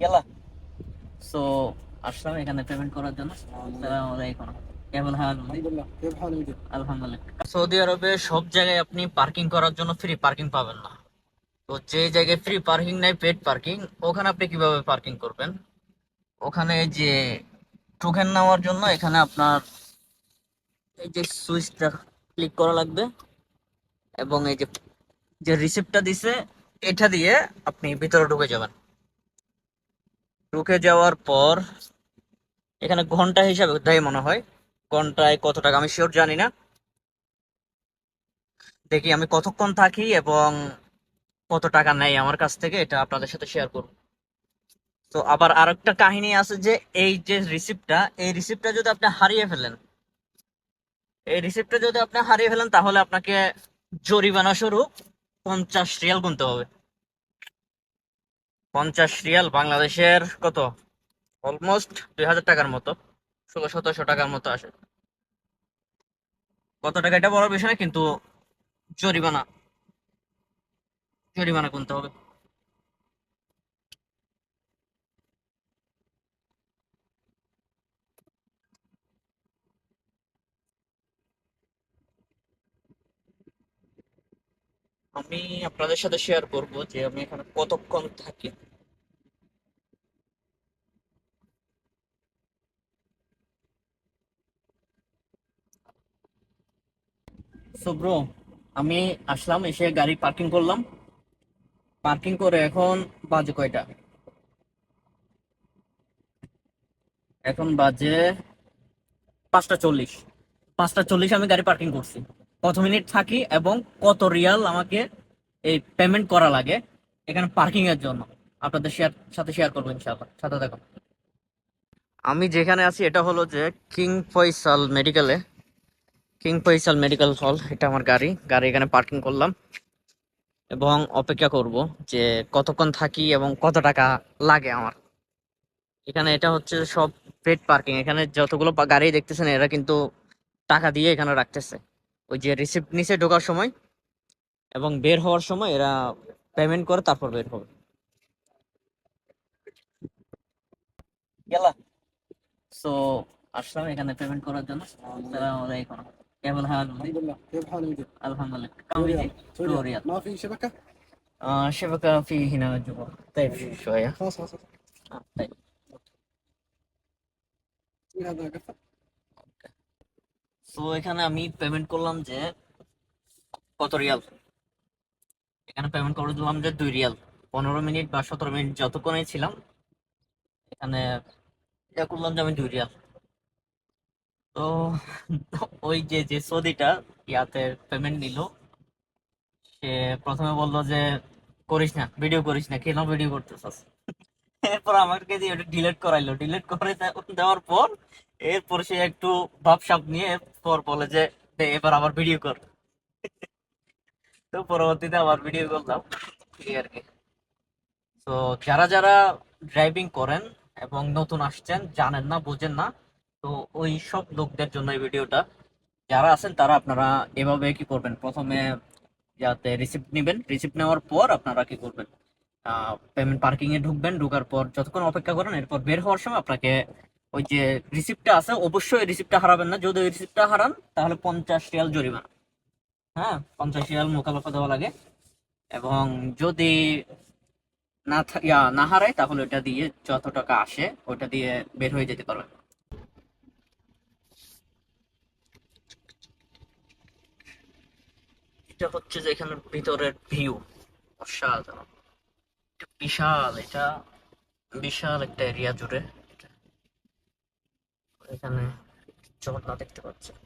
গেলা। সো আসলাম এখানে পেমেন্ট করার জন্য। আসসালামু আলাইকুম। কেমন হাল? আলহামদুলিল্লাহ। كيف حالك؟ আলহামদুলিল্লাহ। সৌদি আরবে সব জায়গায় আপনি পার্কিং করার জন্য ফ্রি পার্কিং পাবেন না। তো যে জায়গায় ফ্রি পার্কিং নাই, পেড পার্কিং, ওখানে আপনি কিভাবে পার্কিং করবেন? ওখানে এই যে টোকেন নেওয়ার জন্য এখানে আপনার এই যে সুইচটা ক্লিক করা লাগবে, এবং এই যে যে রিসিপ্টটা দিছে এটা দিয়ে আপনি ভিতরে ঢুকে যাবেন। ঢুকে যাওয়ার পর এখানে ঘন্টা হিসাবে দেয় মনে হয়। ঘন্টায় কত টাকা আমি শিওর জানি না। দেখি আমি কতক্ষণ থাকি এবং কত টাকা নেয় আমার কাছ থেকে, এটা আপনাদের সাথে শেয়ার করব। তো আবার আরেকটা কাহিনী আছে যে এই যে রিসিপ্টটা, এই রিসিপ্টটা যদি আপনি হারিয়ে ফেলেন, তাহলে আপনাকে জরিমানা স্বরূপ 50 রিয়াল গুনতে হবে। 50 রিয়াল বাংলাদেশের কত? অলমোস্ট 2000 টাকার মতো, 1600-1700 টাকার মতো আসে। কত টাকা এটা বড় বিষয় না, কিন্তু জরিমানা জরিমানা গুনতে হবে। আমি আপনাদের সাথে শেয়ার করব যে আমি এখানে কতক্ষণ থাকি। সো ব্রো, আমি আসলাম, এসে গাড়ি পার্কিং করলাম। পার্কিং করে এখন বাজে কয়টা? এখন বাজে 5টা 40। 5টা 40 আমি গাড়ি পার্কিং করছি। কত মিনিট থাকি এবং কত রিয়াল আমাকে এই পেমেন্ট করা লাগে এখানে পার্কিং এর জন্য, আপনাদের সাথে শেয়ার করবো ইনশাআল্লাহ। সাথে দেখো, আমি যেখানে আছি এটা হলো যে কিং ফয়সাল মেডিকেলে, কিং ফয়সাল মেডিকেল হল। এটা আমার গাড়ি গাড়ি এখানে পার্কিং করলাম এবং অপেক্ষা করব যে কতক্ষণ থাকি এবং কত টাকা লাগে আমার এখানে। এটা হচ্ছে সব পেড পার্কিং। এখানে যতগুলো গাড়ি দেখতেছেন এরা কিন্তু টাকা দিয়ে এখানে রাখতেছে। ওই যে রিসিপ্ট নিচে ঢোকার সময় এবং বের হওয়ার সময় এরা পেমেন্ট করে তারপর বের হবে। গেলা। সো আসলাম এখানে পেমেন্ট করার জন্য। আসসালামু আলাইকুম। কেমন হাল? আলহামদুলিল্লাহ। كيف حالك؟ আলহামদুলিল্লাহ। كم بيجي؟ ريال. ما في شبكة؟ شبكة في هنا جوا. طيب شوية. خلاص خلاص. طيب. هذا قفل. সো এখানে আমি পেমেন্ট করলাম যে কত রিয়াল। এখানে পেমেন্ট করে দিলাম যে 2 রিয়াল। 15 মিনিট বা 17 মিনিট যতক্ষণই ছিলাম এখানে, এটা করলাম যে আমি 2 রিয়াল। তো ওই যে যে সৌদিটা ইয়াতে পেমেন্ট নিল, সে প্রথমে বললো যে করিস না, ভিডিও করিস না, কেন ভিডিও করতেছস। এরপর আমাকে দিয়ে ওটা ডিলিট করাইলো। ডিলিট করে দেওয়ার পর এরপর সে একটু ভাবসাব নিয়ে পর বলে যে দে এবার আবার ভিডিও কর। তো পরবর্তীতে আবার ভিডিও করলাম, এই আর কি। তো যারা যারা ড্রাইভিং করেন এবং নতুন আসছেন, জানেন না, বুঝেন না, তো ওই সব লোকদের জন্য এই ভিডিওটা। যারা আছেন তারা আপনারা এভাবে কি করবেন, প্রথমে যাতে রিসিপ্ট নেবেন, রিসিপ্ট নেওয়ার পর আপনারা কি করবেন, পেমেন্ট পার্কিং এ ঢুকবেন। ঢোকার পর যতক্ষণ অপেক্ষা করেন, এরপর বের হওয়ার সময় আপনাকে ওই যে রিসিপ্টটা আছে, অবশ্যই রিসিপ্টটা হারাবেন না। যদি ওই রিসিপ্টটা হারান তাহলে 50 রিয়াল জরিমানা। হ্যাঁ, 50 রিয়াল মোকালাফা দেওয়া লাগে। এবং যদি না হারায় তাহলে ওটা দিয়ে যত টাকা আসে ওটা দিয়ে বের হয়ে যেতে পারবেন। এটা হচ্ছে যে এখানের ভিতরের ভিউ অসাধারণ। এটা বিশাল, এটা বিশাল একটা এরিয়া জুড়ে। এটা এখানে ঝর্ণা দেখতে পাচ্ছেন।